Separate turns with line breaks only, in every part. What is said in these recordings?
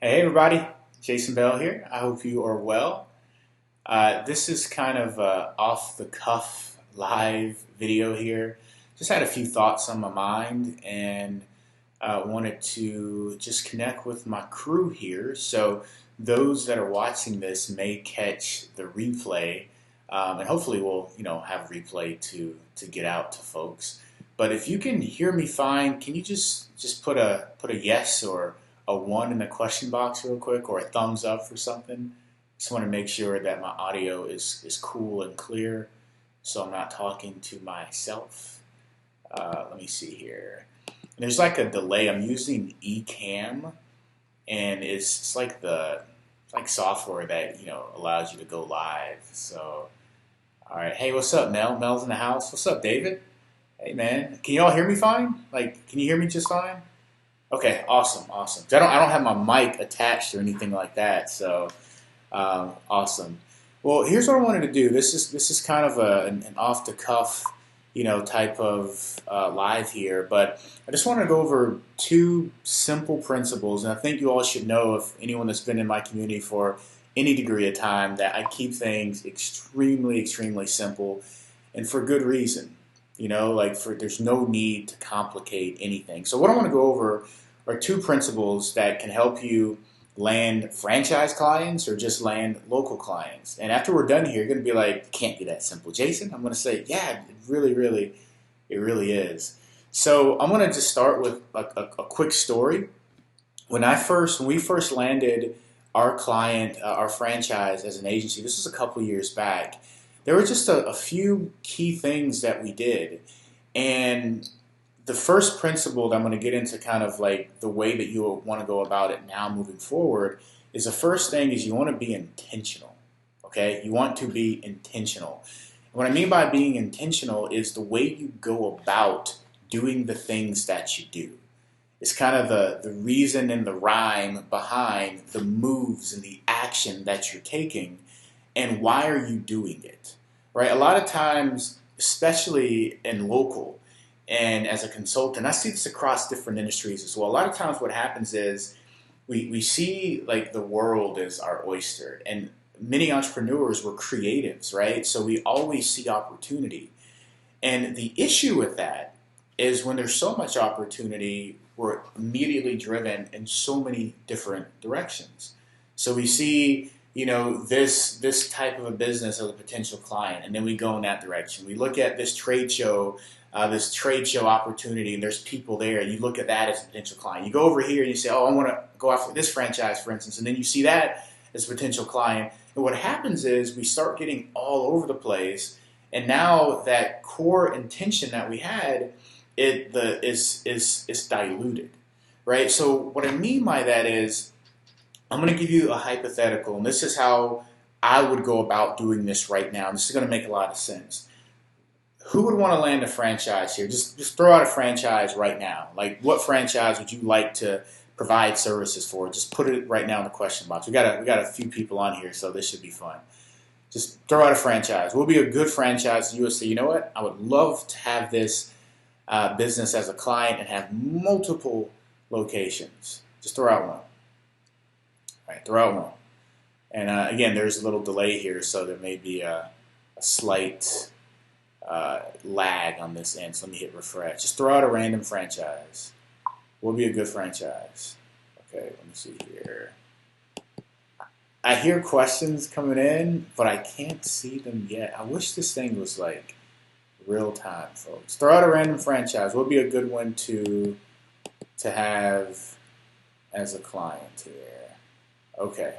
Hey everybody, Jason Bell here. I hope you are well. This is kind of a off the cuff live video here. Just had a few thoughts on my mind and wanted to just connect with my crew here. So those that are watching this may catch the replay, and hopefully we'll have replay to get out to folks. But if you can hear me fine, can you just put a yes or a one in the question box real quick, or a thumbs up for something? Just want to make sure that my audio is cool and clear, so I'm not talking to myself. Let me see here. And there's like a delay. I'm using Ecamm, and it's like software that allows you to go live. So, all right. Hey, what's up, Mel? Mel's in the house. What's up, David? Hey, man. Can you all hear me fine? Like, can you hear me just fine? Okay, awesome, awesome. I don't have my mic attached or anything like that, so awesome. Well, here's what I wanted to do. This is kind of an off the cuff, type of live here, but I just want to go over two simple principles, and I think you all should know, if anyone that's been in my community for any degree of time, that I keep things extremely, extremely simple, and for good reason. There's no need to complicate anything. So what I want to go over are two principles that can help you land franchise clients or just land local clients. And after we're done here, you're going to be like, it can't be that simple, Jason. I'm going to say, yeah, it really is. So I'm going to just start with a quick story. When we first landed our client, our franchise as an agency, this was a couple years back. There were just a few key things that we did. And the first principle that I'm going to get into, kind of like the way that you want to go about it now moving forward, is the first thing is you want to be intentional. Okay? You want to be intentional. And what I mean by being intentional is the way you go about doing the things that you do. It's kind of the reason and the rhyme behind the moves and the action that you're taking, and why are you doing it, right? A lot of times, especially in local and as a consultant, I see this across different industries as well. A lot of times what happens is we see like the world as our oyster, and many entrepreneurs were creatives, right? So we always see opportunity. And the issue with that is when there's so much opportunity, we're immediately driven in so many different directions. So we see, this type of a business as a potential client, and then we go in that direction. We look at this trade show opportunity, and there's people there. You look at that as a potential client. You go over here and you say, oh, I want to go after this franchise, for instance, and then you see that as a potential client. And what happens is we start getting all over the place, and now that core intention that we had, is diluted, right? So what I mean by that is, I'm going to give you a hypothetical, and this is how I would go about doing this right now. This is going to make a lot of sense. Who would want to land a franchise here? Just throw out a franchise right now. Like, what franchise would you like to provide services for? Just put it right now in the question box. We got a few people on here, so this should be fun. Just throw out a franchise. What would be a good franchise? You would say, you know what? I would love to have this business as a client and have multiple locations. Just throw out one. All right, throw out one. And again, there's a little delay here, so there may be a slight lag on this end. So let me hit refresh. Just throw out a random franchise. What would be a good franchise? Okay, let me see here. I hear questions coming in, but I can't see them yet. I wish this thing was like real time, folks. Throw out a random franchise. What would be a good one to have as a client here? Okay.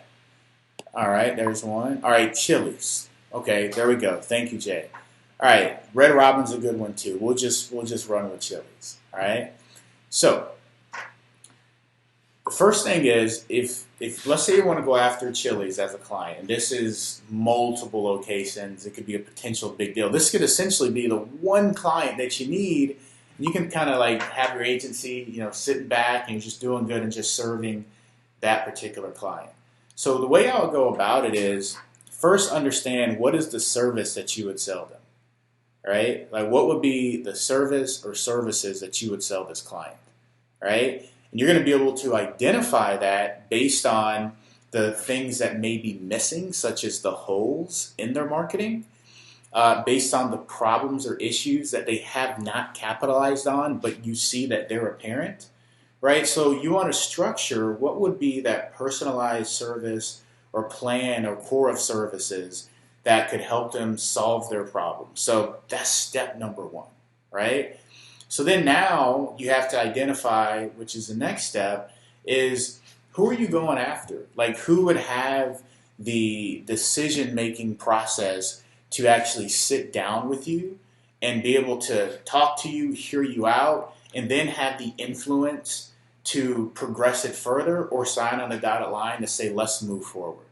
All right, there's one. All right, Chili's. Okay, there we go. Thank you, Jay. All right, Red Robin's a good one too. We'll just run with Chili's. All right. So the first thing is, if let's say you want to go after Chili's as a client, and this is multiple locations, it could be a potential big deal. This could essentially be the one client that you need. And you can kind of like have your agency, sitting back and you're just doing good and just serving that particular client. So the way I would go about it is, first understand what is the service that you would sell them, right? Like, what would be the service or services that you would sell this client, right? And you're going to be able to identify that based on the things that may be missing, such as the holes in their marketing, based on the problems or issues that they have not capitalized on, but you see that they're apparent, right? So you want to structure what would be that personalized service or plan or core of services that could help them solve their problem. So that's step number one, right? So then now you have to identify, which is the next step, is who are you going after? Like who would have the decision-making process to actually sit down with you and be able to talk to you, hear you out, and then have the influence to progress it further or sign on a dotted line to say, let's move forward.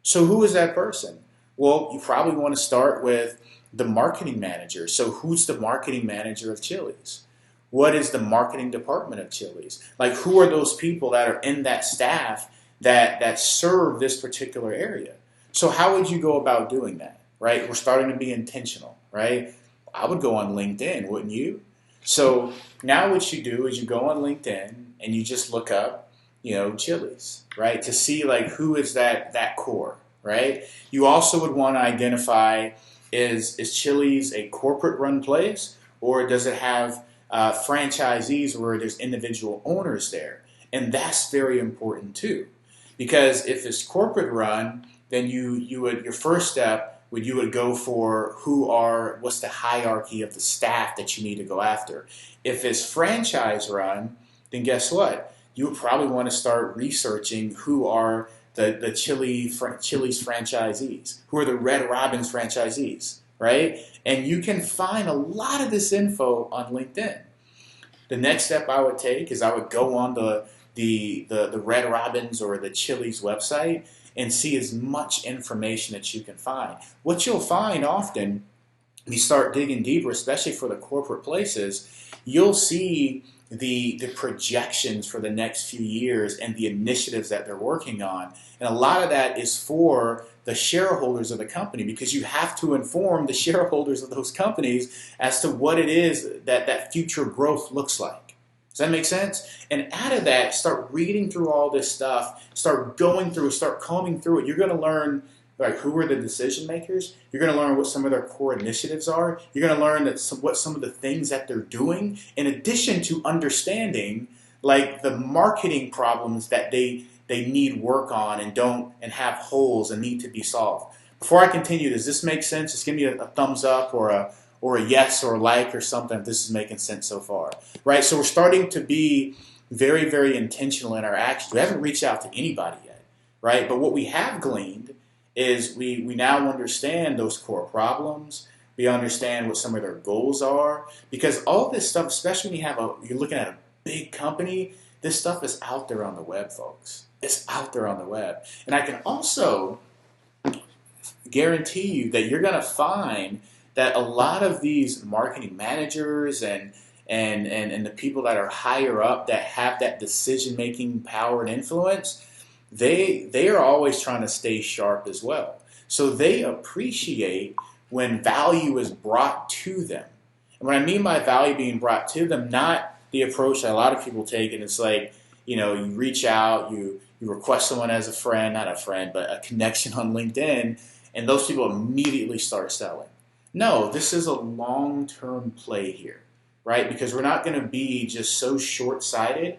So who is that person? Well, you probably want to start with the marketing manager. So who's the marketing manager of Chili's? What is the marketing department of Chili's? Like who are those people that are in that staff that serve this particular area? So how would you go about doing that, right? We're starting to be intentional, right? I would go on LinkedIn, wouldn't you? So now what you do is you go on LinkedIn and you just look up, Chili's, right? To see like who is that core, right? You also would want to identify is Chili's a corporate run place or does it have franchisees where there's individual owners there? And that's very important too. Because if it's corporate run, then your first step you would go for what's the hierarchy of the staff that you need to go after. If it's franchise run, then guess what? You would probably want to start researching who are the Chili's franchisees, who are the Red Robin's franchisees, right? And you can find a lot of this info on LinkedIn. The next step I would take is I would go on the Red Robin's or the Chili's website and see as much information that you can find. What you'll find often, when you start digging deeper, especially for the corporate places, you'll see the projections for the next few years and the initiatives that they're working on. And a lot of that is for the shareholders of the company because you have to inform the shareholders of those companies as to what it is that future growth looks like. Does that make sense? And out of that, start reading through all this stuff, start going through it, start combing through it. You're going to learn like who are the decision makers. You're going to learn what some of their core initiatives are. You're going to learn what some of the things that they're doing, in addition to understanding like the marketing problems that they need work on and have holes and need to be solved. Before I continue, does this make sense? Just give me a thumbs up or a yes or a like or something if this is making sense so far, right? So we're starting to be very, very intentional in our actions. We haven't reached out to anybody yet, right? But what we have gleaned is we now understand those core problems. We understand what some of their goals are because all this stuff, especially when you're looking at a big company, this stuff is out there on the web, folks. It's out there on the web. And I can also guarantee you that you're going to find that a lot of these marketing managers and the people that are higher up that have that decision-making power and influence, they are always trying to stay sharp as well. So they appreciate when value is brought to them. And what I mean by value being brought to them, not the approach that a lot of people take, and it's like, you reach out, you request someone as a friend, not a friend, but a connection on LinkedIn, and those people immediately start selling. No, this is a long-term play here, right? Because we're not going to be just so short-sighted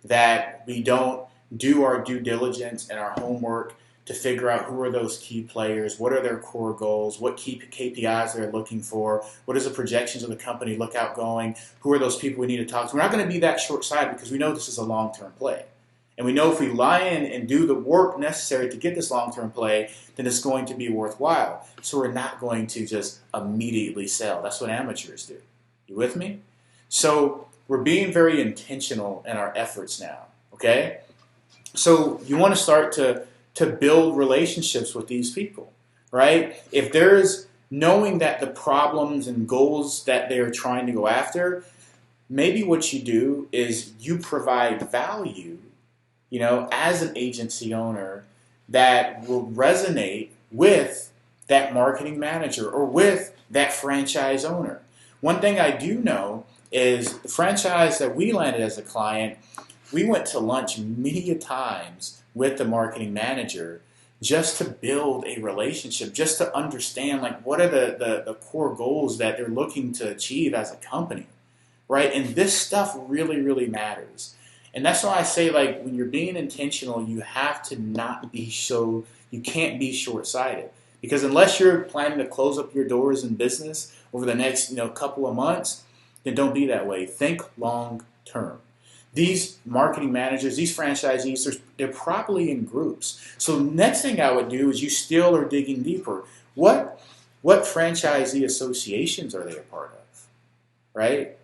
that we don't do our due diligence and our homework to figure out who are those key players, what are their core goals, what key KPIs they're looking for, what is the projections of the company look out going, who are those people we need to talk to. We're not going to be that short-sighted because we know this is a long-term play. And we know if we lie in and do the work necessary to get this long-term play, then it's going to be worthwhile. So we're not going to just immediately sell. That's what amateurs do. You with me? So we're being very intentional in our efforts now, okay? So you want to start to build relationships with these people, right? If there's knowing that the problems and goals that they're trying to go after, maybe what you do is you provide value as an agency owner that will resonate with that marketing manager or with that franchise owner. One thing I do know is the franchise that we landed as a client, we went to lunch many a times with the marketing manager just to build a relationship, just to understand like what are the core goals that they're looking to achieve as a company, right? And this stuff really, really matters. And that's why I say, like, when you're being intentional, you have to not be so, you can't be short-sighted. Because unless you're planning to close up your doors in business over the next, couple of months, then don't be that way. Think long term. These marketing managers, these franchisees, they're probably in groups. So next thing I would do is you still are digging deeper. What franchisee associations are they a part of, right?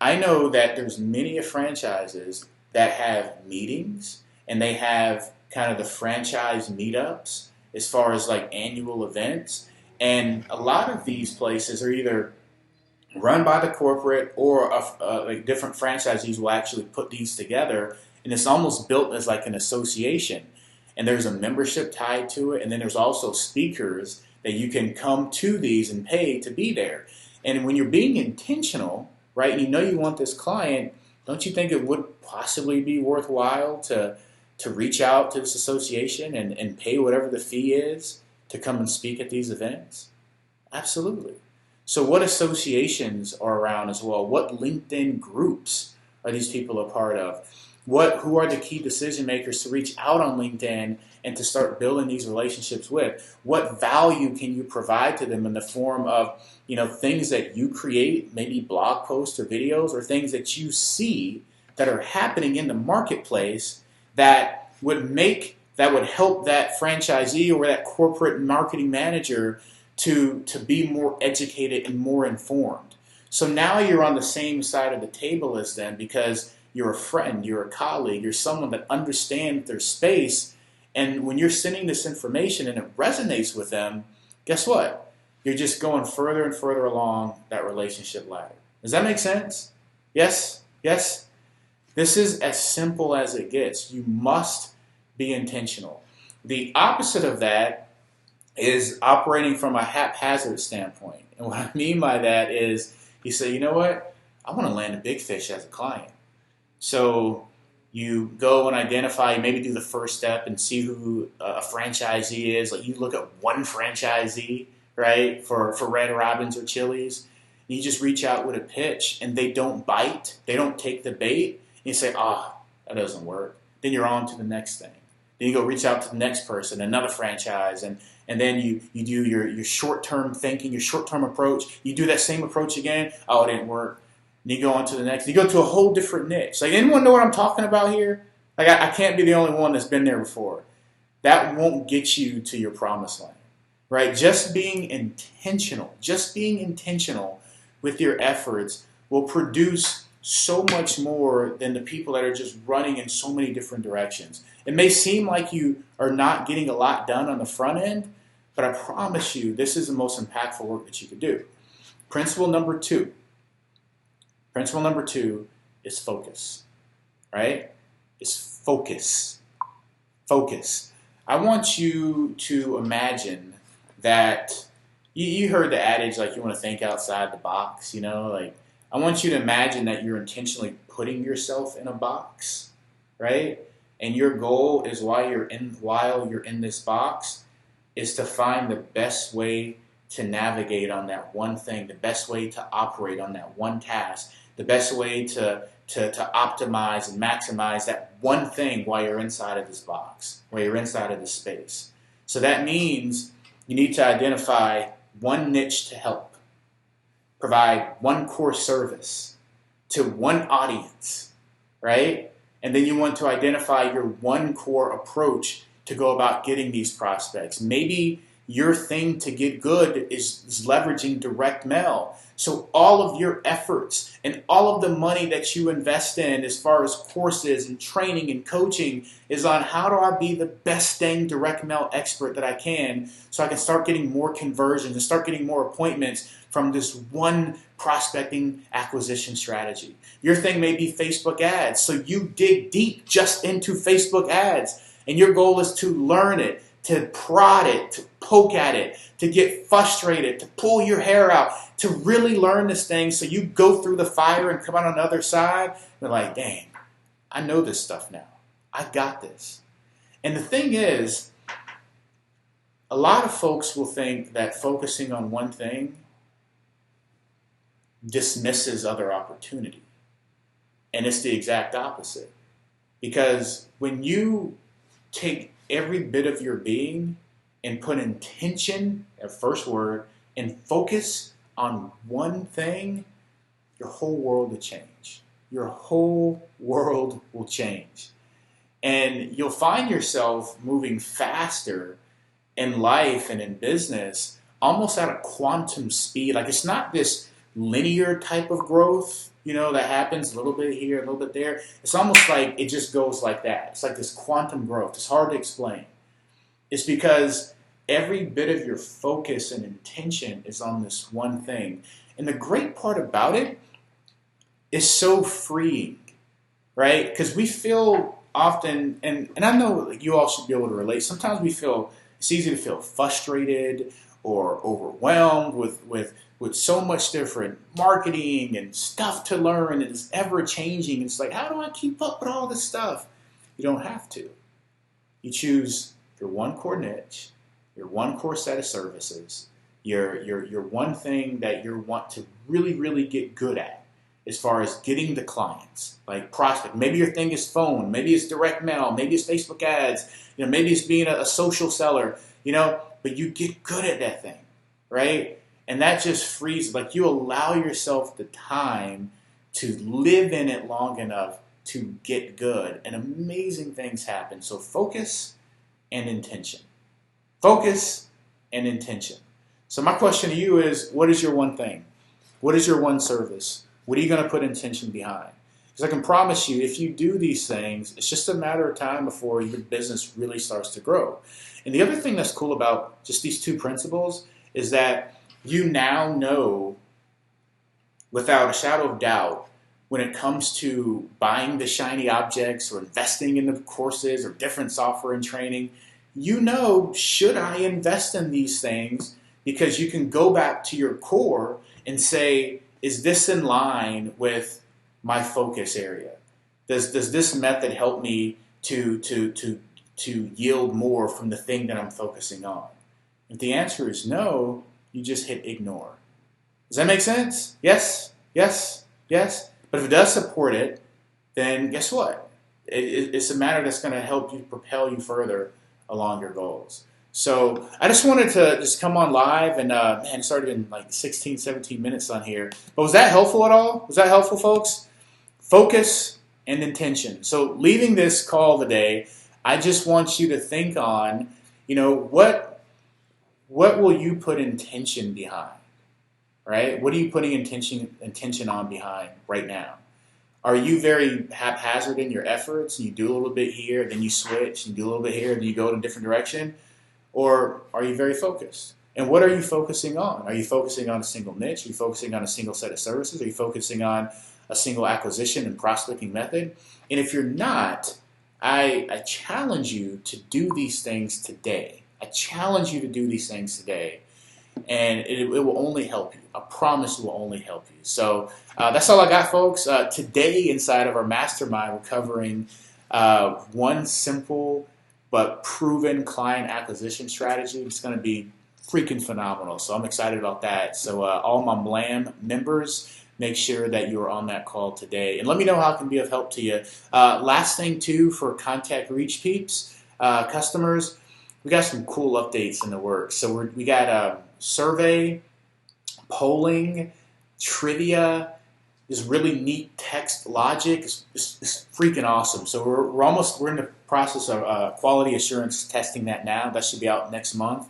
I know that there's many franchises that have meetings and they have kind of the franchise meetups as far as like annual events. And a lot of these places are either run by the corporate or like different franchisees will actually put these together. And it's almost built as like an association. And there's a membership tied to it. And then there's also speakers that you can come to these and pay to be there. And when you're being intentional, right, and you know you want this client, don't you think it would possibly be worthwhile to reach out to this association and pay whatever the fee is to come and speak at these events? Absolutely. So what associations are around as well? What LinkedIn groups are these people a part of? Who are the key decision makers to reach out on LinkedIn and to start building these relationships with? What value can you provide to them in the form of, things that you create, maybe blog posts or videos, or things that you see that are happening in the marketplace that would help that franchisee or that corporate marketing manager to be more educated and more informed. So now you're on the same side of the table as them because you're a friend, you're a colleague, you're someone that understands their space. And when you're sending this information and it resonates with them, guess what? You're just going further and further along that relationship ladder. Does that make sense? Yes? Yes? This is as simple as it gets. You must be intentional. The opposite of that is operating from a haphazard standpoint. And what I mean by that is you say, you know what? I want to land a big fish as a client. So you go and identify, maybe do the first step and see who a franchisee is. Like you look at one franchisee, right, for Red Robin's or Chili's. You just reach out with a pitch and they don't bite. They don't take the bait. And you say, that doesn't work. Then you're on to the next thing. Then you go reach out to the next person, another franchise, and then you do your short-term thinking, your short-term approach. You do that same approach again. Oh, it didn't work. And you go on to the next. You go to a whole different niche. Like, anyone know what I'm talking about here? Like, I can't be the only one that's been there before. That won't get you to your promised land, right? Just being intentional with your efforts will produce so much more than the people that are just running in so many different directions. It may seem like you are not getting a lot done on the front end, but I promise you this is the most impactful work that you could do. Principle number two is focus, right? It's focus. Focus. I want you to imagine that you heard the adage, like you want to think outside the box, like I want you to imagine that you're intentionally putting yourself in a box, right? And your goal is while you're in this box is to find the best way to navigate on that one thing, the best way to operate on that one task, the best way to optimize and maximize that one thing while you're inside of this box, while you're inside of this space. So that means you need to identify one niche to help, provide one core service to one audience, right? And then you want to identify your one core approach to go about getting these prospects. Maybe your thing to get good is leveraging direct mail. So all of your efforts and all of the money that you invest in as far as courses and training and coaching is on how do I be the best dang direct mail expert that I can so I can start getting more conversions and start getting more appointments from this one prospecting acquisition strategy. Your thing may be Facebook ads. So you dig deep just into Facebook ads and your goal is to learn it, to prod it, to poke at it, to get frustrated, to pull your hair out, to really learn this thing so you go through the fire and come out on the other side. You're like, dang, I know this stuff now. I got this. And the thing is, a lot of folks will think that focusing on one thing dismisses other opportunity. And it's the exact opposite. Because when you take every bit of your being and put intention, that first word, and focus on one thing, your whole world will change. Your whole world will change. And you'll find yourself moving faster in life and in business, almost at a quantum speed. Like, it's not this linear type of growth, that happens a little bit here, a little bit there. It's almost like it just goes like that. It's like this quantum growth. It's hard to explain. It's because every bit of your focus and intention is on this one thing. And the great part about it is so freeing, right? Because we feel often, and I know you all should be able to relate, sometimes it's easy to feel frustrated or overwhelmed with so much different marketing and stuff to learn, and it's ever changing. It's like, how do I keep up with all this stuff? You don't have to. You choose your one core niche, your one core set of services, your one thing that you want to really, really get good at as far as getting the clients, like prospect. Maybe your thing is phone, maybe it's direct mail, maybe it's Facebook ads, maybe it's being a social seller, but you get good at that thing, right? And that just frees, like, you allow yourself the time to live in it long enough to get good, and amazing things happen. So focus and intention. Focus and intention. So my question to you is, what is your one thing? What is your one service? What are you going to put intention behind? Because I can promise you, if you do these things, it's just a matter of time before your business really starts to grow. And the other thing that's cool about just these two principles is that you now know, without a shadow of doubt, when it comes to buying the shiny objects or investing in the courses or different software and training, should I invest in these things? Because you can go back to your core and say, is this in line with my focus area? Does this method help me to yield more from the thing that I'm focusing on? If the answer is no, you just hit ignore. Does that make sense? Yes, yes, yes. But if it does support it, then guess what? It's a matter that's going to help you, propel you further along your goals. So I just wanted to just come on live, and it started in like 16, 17 minutes on here. But was that helpful at all? Was that helpful, folks? Focus and intention. So leaving this call today, I just want you to think on, what will you put intention behind, right? What are you putting intention on behind right now? Are you very haphazard in your efforts, and you do a little bit here, then you switch, and you do a little bit here, then you go in a different direction? Or are you very focused? And what are you focusing on? Are you focusing on a single niche? Are you focusing on a single set of services? Are you focusing on a single acquisition and prospecting method? And if you're not, I challenge you to do these things today. I challenge you to do these things today, and it will only help you. I promise it will only help you. So that's all I got, folks. Today, inside of our mastermind, we're covering one simple but proven client acquisition strategy. It's going to be freaking phenomenal. So I'm excited about that. So all my MLAM members, make sure that you're on that call today. And let me know how it can be of help to you. Last thing, too, for Contact Reach peeps, customers, we got some cool updates in the works. So we got a survey, polling, trivia, this really neat text logic. It's freaking awesome. So we're in the process of quality assurance testing that now. That should be out next month.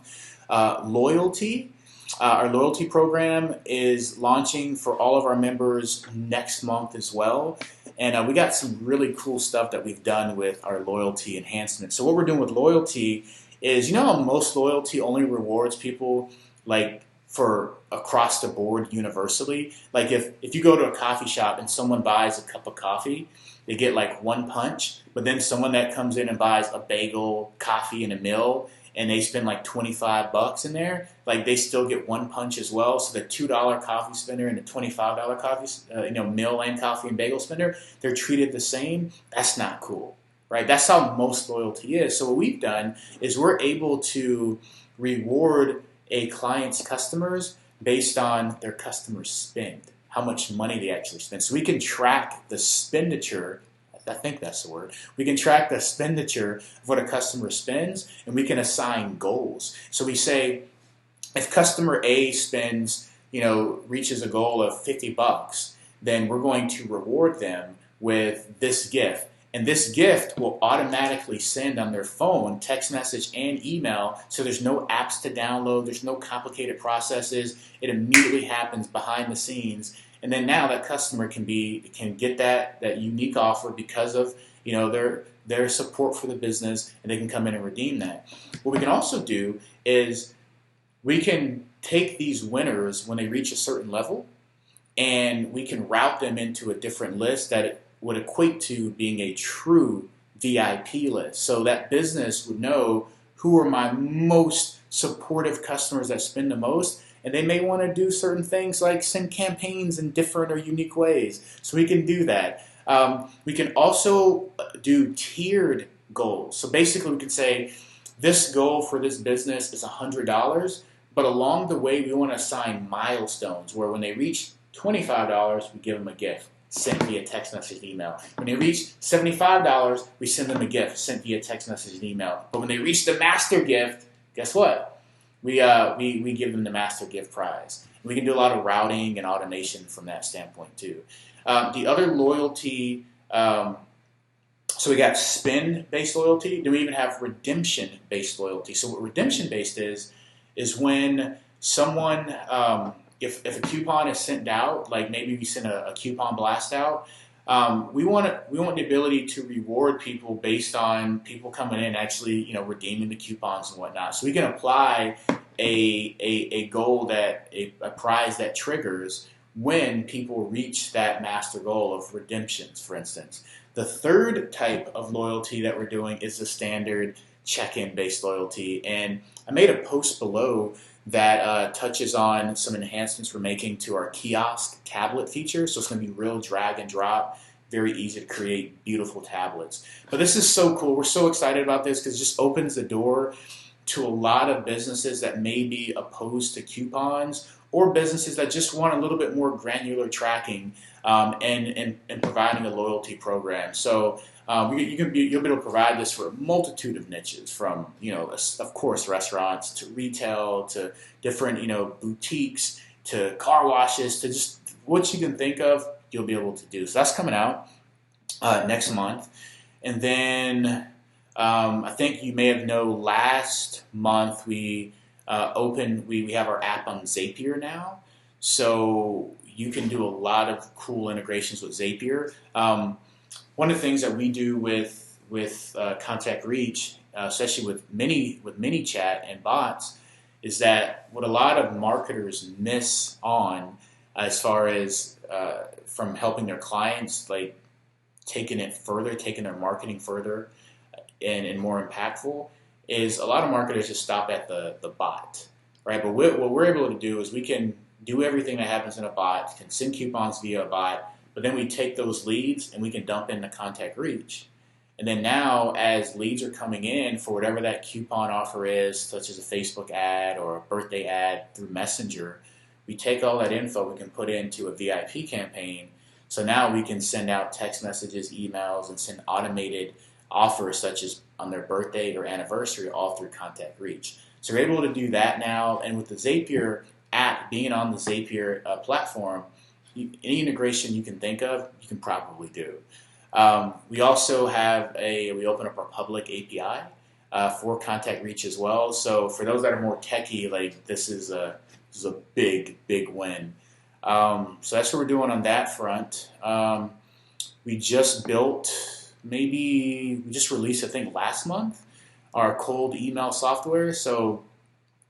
Loyalty. Our loyalty program is launching for all of our members next month as well. And we got some really cool stuff that we've done with our loyalty enhancement. So what we're doing with loyalty is, how most loyalty only rewards people like for across the board universally. Like if you go to a coffee shop and someone buys a cup of coffee, they get like one punch, but then someone that comes in and buys a bagel, coffee, and a meal, and they spend like $25 in there, like they still get one punch as well. So the $2 coffee spender and the $25 coffee, meal and coffee and bagel spender, they're treated the same. That's not cool, right? That's how most loyalty is. So what we've done is we're able to reward a client's customers based on their customer spend, how much money they actually spend. So we can track the expenditure. I think that's the word. We can track the expenditure of what a customer spends, and we can assign goals. So we say, if customer A spends, reaches a goal of $50, then we're going to reward them with this gift. And this gift will automatically send on their phone, text message, and email. So there's no apps to download. There's no complicated processes. It immediately happens behind the scenes. And then now that customer can get that unique offer because of their support for the business, and they can come in and redeem that. What we can also do is we can take these winners when they reach a certain level, and we can route them into a different list that would equate to being a true VIP list. So that business would know who are my most supportive customers that spend the most, and they may want to do certain things like send campaigns in different or unique ways. So we can do that. We can also do tiered goals. So basically we can say this goal for this business is $100, but along the way we want to assign milestones where when they reach $25, we give them a gift sent via text message and email. When they reach $75, we send them a gift sent via text message and email. But when they reach the master gift, guess what? We give them the master gift prize. We can do a lot of routing and automation from that standpoint too. The other loyalty, so we got spend-based loyalty. Then we even have redemption-based loyalty. So what redemption-based is when someone, if a coupon is sent out, like maybe we send a coupon blast out, we want the ability to reward people based on people coming in actually redeeming the coupons and whatnot. So we can apply a goal a prize that triggers when people reach that master goal of redemptions, for instance. The third type of loyalty that we're doing is the standard check-in based loyalty, and I made a post below that touches on some enhancements we're making to our kiosk tablet feature. So it's going to be real drag and drop, very easy to create beautiful tablets. But this is so cool. We're so excited about this because it just opens the door to a lot of businesses that may be opposed to coupons, or businesses that just want a little bit more granular tracking and providing a loyalty program. So you'll be able to provide this for a multitude of niches, from of course restaurants to retail to different boutiques to car washes to just what you can think of. You'll be able to do. So that's coming out next month, and then I think you may have known last month we have our app on Zapier now, so you can do a lot of cool integrations with Zapier. One of the things that we do with Contact Reach, especially with ManyChat and bots, is that what a lot of marketers miss on, as far as from helping their clients, like taking their marketing further and more impactful, is a lot of marketers just stop at the bot, right? But what we're able to do is we can do everything that happens in a bot, can send coupons via a bot, but then we take those leads and we can dump into Contact Reach. And then now, as leads are coming in for whatever that coupon offer is, such as a Facebook ad or a birthday ad through Messenger, we take all that info, we can put into a VIP campaign. So now we can send out text messages, emails, and send automated offers such as on their birthday or anniversary, all through Contact Reach. So we're able to do that now. And with the Zapier app being on the Zapier platform, any integration you can think of, you can probably do. We also have we open up our public API for Contact Reach as well. So for those that are more techie, like this is a big win. So that's what we're doing on that front. We just released, I think last month, our cold email software. So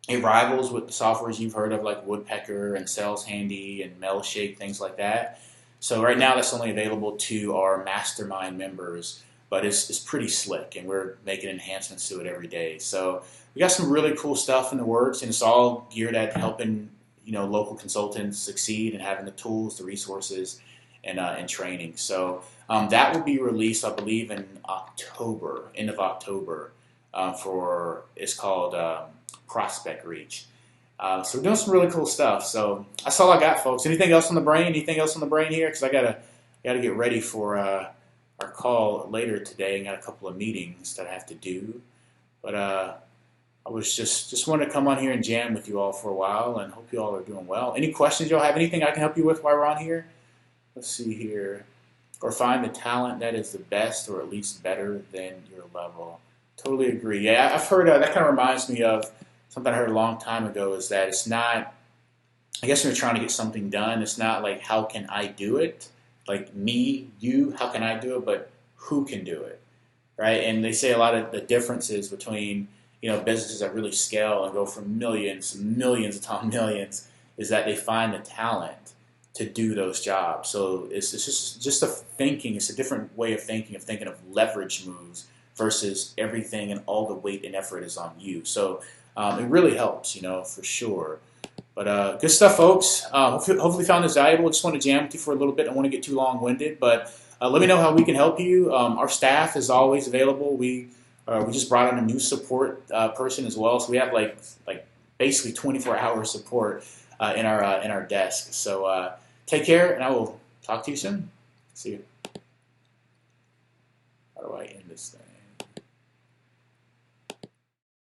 it rivals with the softwares you've heard of, like Woodpecker and Sales Handy and Mailshake, things like that. So right now that's only available to our mastermind members but it's pretty slick, and we're making enhancements to it every day. So we got some really cool stuff in the works, and it's all geared at helping local consultants succeed and having the tools, the resources, and training. So that will be released, I believe, in October, end of October. It's called Prospect Reach. So we're doing some really cool stuff. So that's all I got, folks. Anything else on the brain? Anything else on the brain here? Because I gotta get ready for our call later today. I got a couple of meetings that I have to do. But I was just wanted to come on here and jam with you all for a while, and hope you all are doing well. Any questions y'all have? Anything I can help you with while we're on here? Let's see here. Or find the talent that is the best, or at least better than your level. Totally agree. Yeah, I've heard that kind of reminds me of something I heard a long time ago, is that it's not, I guess when you're trying to get something done, it's not like how can I do it? Like me, you, how can I do it? But who can do it, right? And they say a lot of the differences between businesses that really scale and go from millions upon millions is that they find the talent to do those jobs. So it's just a thinking. It's a different way of thinking of leverage moves versus everything and all the weight and effort is on you. So it really helps, for sure. But good stuff, folks. Hopefully you found this valuable. Just want to jam with you for a little bit. I don't want to get too long-winded, but let me know how we can help you. Our staff is always available. We just brought in a new support person as well, so we have like basically 24-hour support in our desk. So take care, and I will talk to you soon. See you. How do I end this thing?